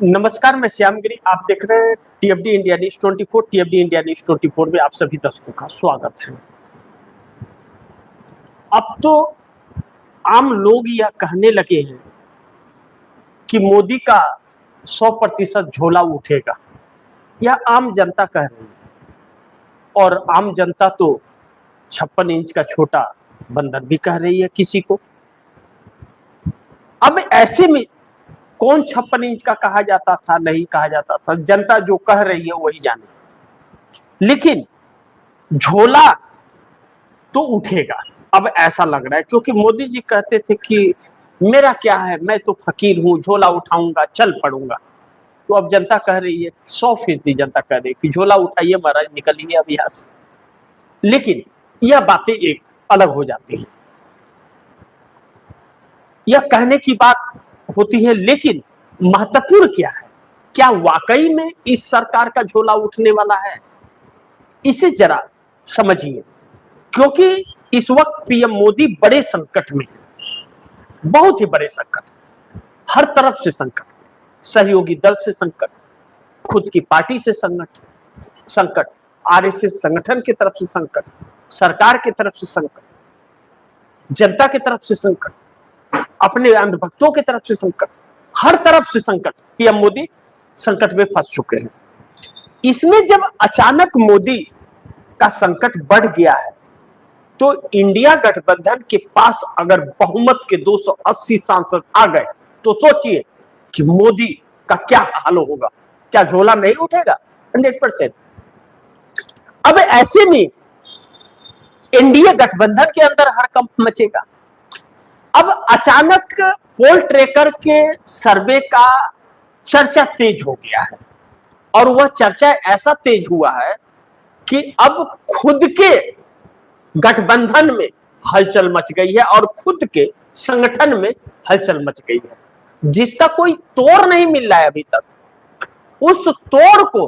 नमस्कार, मैं श्यामगिरी। आप देख रहे हैं टीएफडी इंडिया न्यूज 24। टीएफडी इंडिया न्यूज 24 में आप सभी दर्शकों का स्वागत है। अब तो आम लोग यह कहने लगे हैं कि मोदी का 100% झोला उठेगा। यह आम जनता कह रही है और आम जनता तो 56 इंच का छोटा बंदर भी कह रही है किसी को। अब ऐसे में कौन 56 इंच का कहा जाता था, नहीं कहा जाता था, जनता जो कह रही है वही जाने। लेकिन झोला तो उठेगा अब ऐसा लग रहा है, क्योंकि मोदी जी कहते थे कि मेरा क्या है, मैं तो फकीर हूं, झोला उठाऊंगा, चल पड़ूंगा। तो अब जनता कह रही है, 100% जनता कह रही है कि झोला उठाइए महाराज, निकलिए अब यहां से। लेकिन यह बातें एक अलग हो जाती हैं, यह कहने की बात होती है। लेकिन महत्वपूर्ण क्या है, क्या वाकई में इस सरकार का झोला उठने वाला है, इसे जरा समझिए। क्योंकि इस वक्त पीएम मोदी बड़े संकट में है, बहुत ही बड़े संकट, हर तरफ से संकट, सहयोगी दल से संकट, खुद की पार्टी से संकट, आरएसएस संगठन की तरफ से संकट, सरकार की तरफ से संकट, जनता की तरफ से संकट, अपने अंधभक्तों की तरफ से संकट, हर तरफ से संकट। पीएम मोदी संकट में फंस चुके हैं। इसमें जब अचानक मोदी का संकट बढ़ गया है, तो इंडिया गठबंधन के पास अगर बहुमत के 280 सांसद आ गए, तो सोचिए कि मोदी का क्या हाल होगा। क्या झोला नहीं उठेगा? 100%। अब ऐसे में एनडीए गठबंधन के अंदर हड़कंप मचेगा। अब अचानक पोल ट्रैकर के सर्वे का चर्चा तेज हो गया है, और वह चर्चा ऐसा तेज हुआ है कि अब खुद के गठबंधन में हलचल मच गई है और खुद के संगठन में हलचल मच गई है, जिसका कोई तोड़ नहीं मिल रहा है अभी तक। उस तोड़ को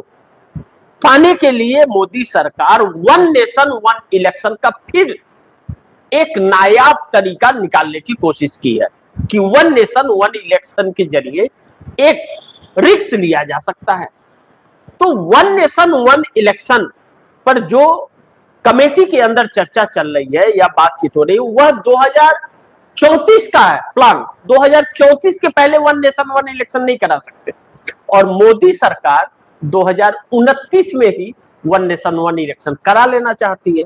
पाने के लिए मोदी सरकार वन नेशन वन इलेक्शन का फिर एक नायाब तरीका निकालने की कोशिश की है कि वन नेशन वन इलेक्शन के जरिए एक रिस्क लिया जा सकता है। तो वन नेशन वन इलेक्शन पर जो कमेटी के अंदर चर्चा चल रही है या बातचीत हो रही है, वह 2034 का है प्लान। 2034 के पहले वन नेशन वन इलेक्शन नहीं करा सकते, और मोदी सरकार 2029 में ही वन नेशन वन इलेक्शन करा लेना चाहती है।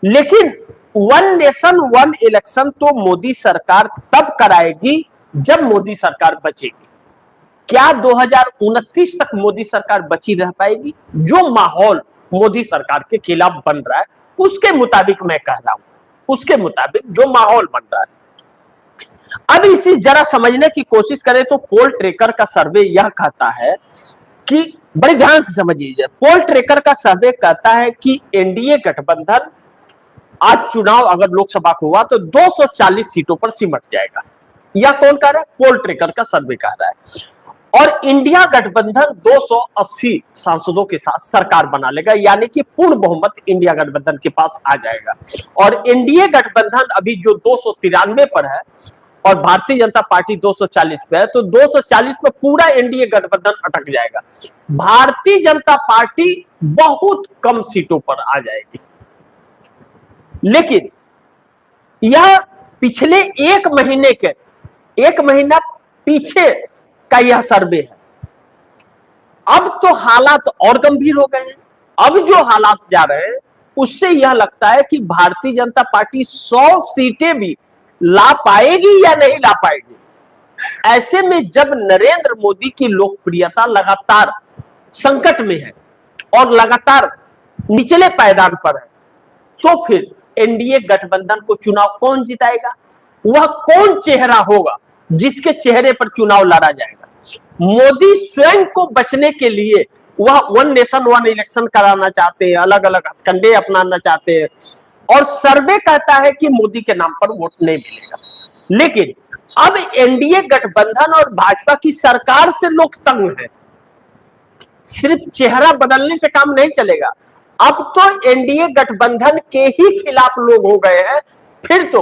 लेकिन वन नेशन वन इलेक्शन तो मोदी सरकार तब कराएगी जब मोदी सरकार बचेगी। क्या 2029 तक मोदी सरकार बची रह पाएगी? जो माहौल मोदी सरकार के खिलाफ बन रहा है, उसके मुताबिक मैं कह रहा हूं, उसके मुताबिक जो माहौल बन रहा है। अब इसी जरा समझने की कोशिश करें तो पोल ट्रैकर का सर्वे यह कहता है कि, बड़े ध्यान से समझिए, पोल ट्रैकर का सर्वे कहता है कि एनडीए गठबंधन आज चुनाव अगर लोकसभा को हुआ तो 240 सीटों पर सिमट जाएगा। यह कौन कह रहा है? पोल ट्रैकर का सर्वे कह रहा है। और इंडिया गठबंधन 280 सांसदों के साथ सरकार बना लेगा, यानी कि पूर्ण बहुमत इंडिया गठबंधन के पास आ जाएगा। और एनडीए गठबंधन अभी जो 293 पर है और भारतीय जनता पार्टी 240 पे है, तो 240 पे पूरा एनडीए गठबंधन अटक जाएगा। भारतीय जनता पार्टी बहुत कम सीटों पर आ जाएगी। लेकिन यह पिछले एक महीना पीछे का यह सर्वे है। अब तो हालात और गंभीर हो गए हैं। अब जो हालात जा रहे हैं उससे यह लगता है कि भारतीय जनता पार्टी 100 सीटें भी ला पाएगी या नहीं ला पाएगी। ऐसे में जब नरेंद्र मोदी की लोकप्रियता लगातार संकट में है और लगातार निचले पायदान पर है, तो फिर एनडीए गठबंधन को चुनाव कौन जिताएगा? वह कौन चेहरा होगा जिसके चेहरे पर चुनाव लड़ा जाएगा? मोदी स्वयं को बचने के लिए वह वन नेशन वन इलेक्शन कराना चाहते हैं, अलग अलग हथकंडे अपनाना चाहते हैं, और सर्वे कहता है कि मोदी के नाम पर वोट नहीं मिलेगा। लेकिन अब एनडीए गठबंधन और भाजपा की सरकार से लोग तंग हैं। सिर्फ चेहरा बदलने से काम नहीं चलेगा। अब तो एनडीए गठबंधन के ही खिलाफ लोग हो गए हैं। फिर तो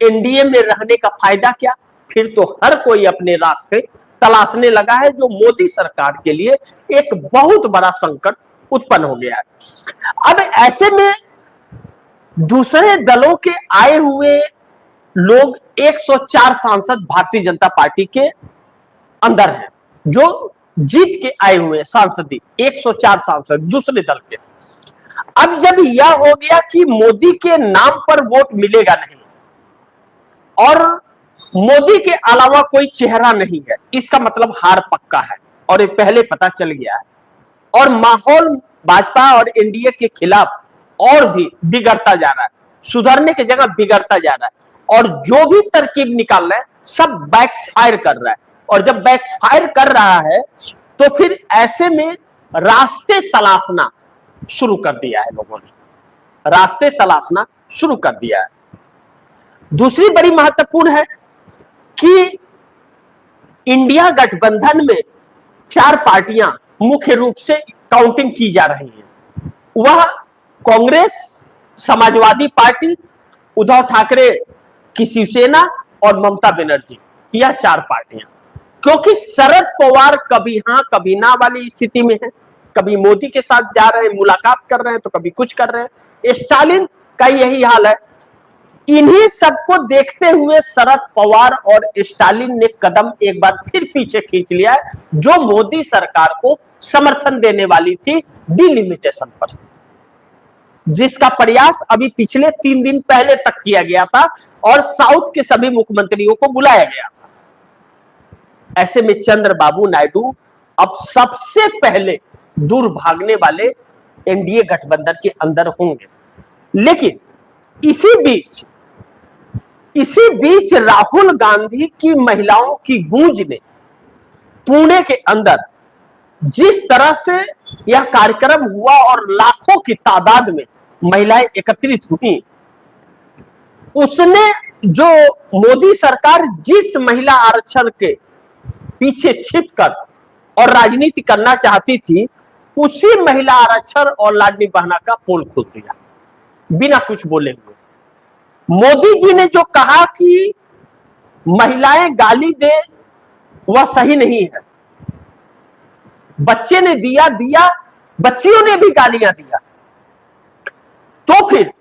एनडीए में रहने का फायदा क्या? फिर तो हर कोई अपने रास्ते तलाशने लगा है, जो मोदी सरकार के लिए एक बहुत बड़ा संकट उत्पन्न हो गया है। अब ऐसे में दूसरे दलों के आए हुए लोग 104 सांसद भारतीय जनता पार्टी के अंदर हैं, जो जीत के आए हुए सांसद 104 सांसद दूसरे दल के। अब जब यह हो गया कि मोदी के नाम पर वोट मिलेगा नहीं और मोदी के अलावा कोई चेहरा नहीं है, इसका मतलब हार पक्का है और ये पहले पता चल गया है। और माहौल भाजपा और एनडीए के खिलाफ और भी बिगड़ता जा रहा है, सुधरने की जगह बिगड़ता जा रहा है। और जो भी तरकीब निकाल रहा है सब बैकफायर कर रहा है। और जब बैकफायर कर रहा है तो फिर ऐसे में रास्ते तलाशना शुरू कर दिया है, लोगों ने रास्ते तलाशना शुरू कर दिया है। दूसरी बड़ी महत्वपूर्ण है कि इंडिया गठबंधन में 4 पार्टियां मुख्य रूप से काउंटिंग की जा रही हैं। वह कांग्रेस, समाजवादी पार्टी, उद्धव ठाकरे की शिवसेना और ममता बनर्जी, यह 4 पार्टियां। क्योंकि शरद पवार कभी हां कभी ना वाली स्थिति में है, कभी मोदी के साथ जा रहे हैं, मुलाकात कर रहे हैं, तो कभी कुछ कर रहे हैं। स्टालिन का यही हाल है। इन्हीं सबको देखते हुए शरद पवार और स्टालिन ने कदम एक बार फिर पीछे खींच लिया है, जो मोदी सरकार को समर्थन देने वाली थी डिलिमिटेशन पर, जिसका प्रयास अभी पिछले 3 दिन पहले तक किया गया था और साउथ के सभी मुख्यमंत्रियों को बुलाया गया था। ऐसे में चंद्रबाबू नायडू अब सबसे पहले दूर भागने वाले एनडीए गठबंधन के अंदर होंगे। लेकिन इसी बीच राहुल गांधी की महिलाओं की गूंज ने पुणे के अंदर जिस तरह से यह कार्यक्रम हुआ और लाखों की तादाद में महिलाएं एकत्रित हुई, उसने जो मोदी सरकार जिस महिला आरक्षण के पीछे छिपकर और राजनीति करना चाहती थी, उसी महिला आरक्षण और लाडली बहना का पोल खोल दिया बिना कुछ बोले हुए। मोदी जी ने जो कहा कि महिलाएं गाली दे वह सही नहीं है, बच्चे ने दिया, बच्चियों ने भी गालियां दिया। तो फिर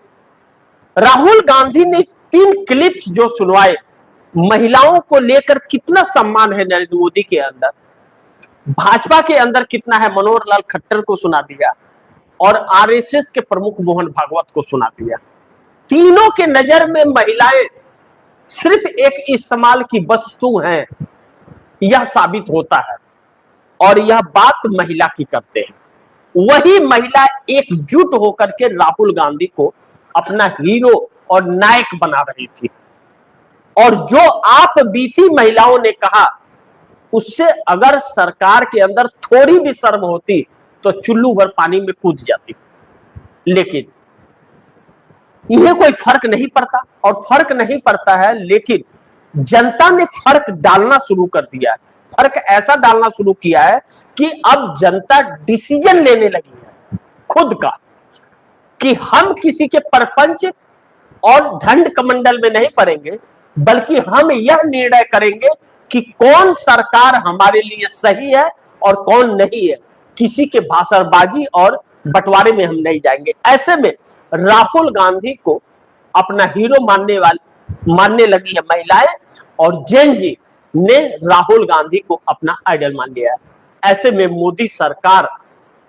राहुल गांधी ने 3 क्लिप्स जो सुनवाए, महिलाओं को लेकर कितना सम्मान है नरेंद्र मोदी के अंदर, भाजपा के अंदर कितना है, मनोहर लाल खट्टर को सुना दिया और आरएसएस के प्रमुख मोहन भागवत को सुना दिया। तीनों के नजर में महिलाएं सिर्फ एक इस्तेमाल की वस्तु हैं, यह साबित होता है। और यह बात महिला की करते हैं, वही महिला एकजुट होकर के राहुल गांधी को अपना हीरो और नायक बना रही थी। और जो आप बीती महिलाओं ने कहा, उससे अगर सरकार के अंदर थोड़ी भी शर्म होती तो चुल्लू भर पानी में कूद जाती। लेकिन इन्हें कोई फर्क नहीं पड़ता, और फर्क नहीं पड़ता है, लेकिन जनता ने फर्क डालना शुरू कर दिया है। फर्क ऐसा डालना शुरू किया है कि अब जनता डिसीजन लेने लगी है खुद का, कि हम किसी के परपंच और ढंड कमंडल में नहीं पड़ेंगे, बल्कि हम यह निर्णय करेंगे कि कौन सरकार हमारे लिए सही है और कौन नहीं है। किसी के भाषणबाजी और बंटवारे में हम नहीं जाएंगे। ऐसे में राहुल गांधी को अपना हीरो मानने लगी है महिलाएं, और जेन जी ने राहुल गांधी को अपना आइडल मान लिया है। ऐसे में मोदी सरकार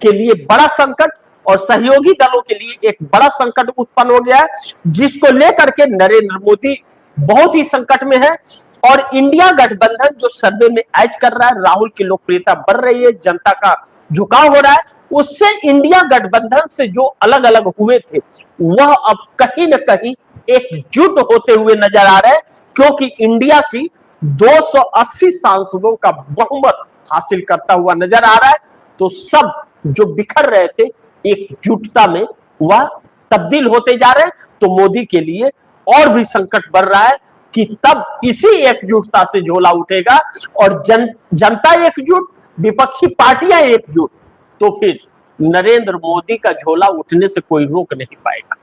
के लिए बड़ा संकट और सहयोगी दलों के लिए एक बड़ा संकट उत्पन्न हो गया है, जिसको लेकर के नरेंद्र मोदी बहुत ही संकट में है। और इंडिया गठबंधन जो सर्वे में एज कर रहा है, राहुल की लोकप्रियता बढ़ रही है, जनता का झुकाव हो रहा है, उससे इंडिया गठबंधन से जो अलग अलग हुए थे वह अब कहीं न कहीं एकजुट होते हुए नजर आ रहे हैं, क्योंकि इंडिया की 280 सांसदों का बहुमत हासिल करता हुआ नजर आ रहा है। तो सब जो बिखर रहे थे एकजुटता में, वह तब्दील होते जा रहे हैं। तो मोदी के लिए और भी संकट बढ़ रहा है कि तब इसी एकजुटता से झोला उठेगा, और जनता एकजुट, विपक्षी पार्टियां एकजुट, तो फिर नरेंद्र मोदी का झोला उठने से कोई रोक नहीं पाएगा।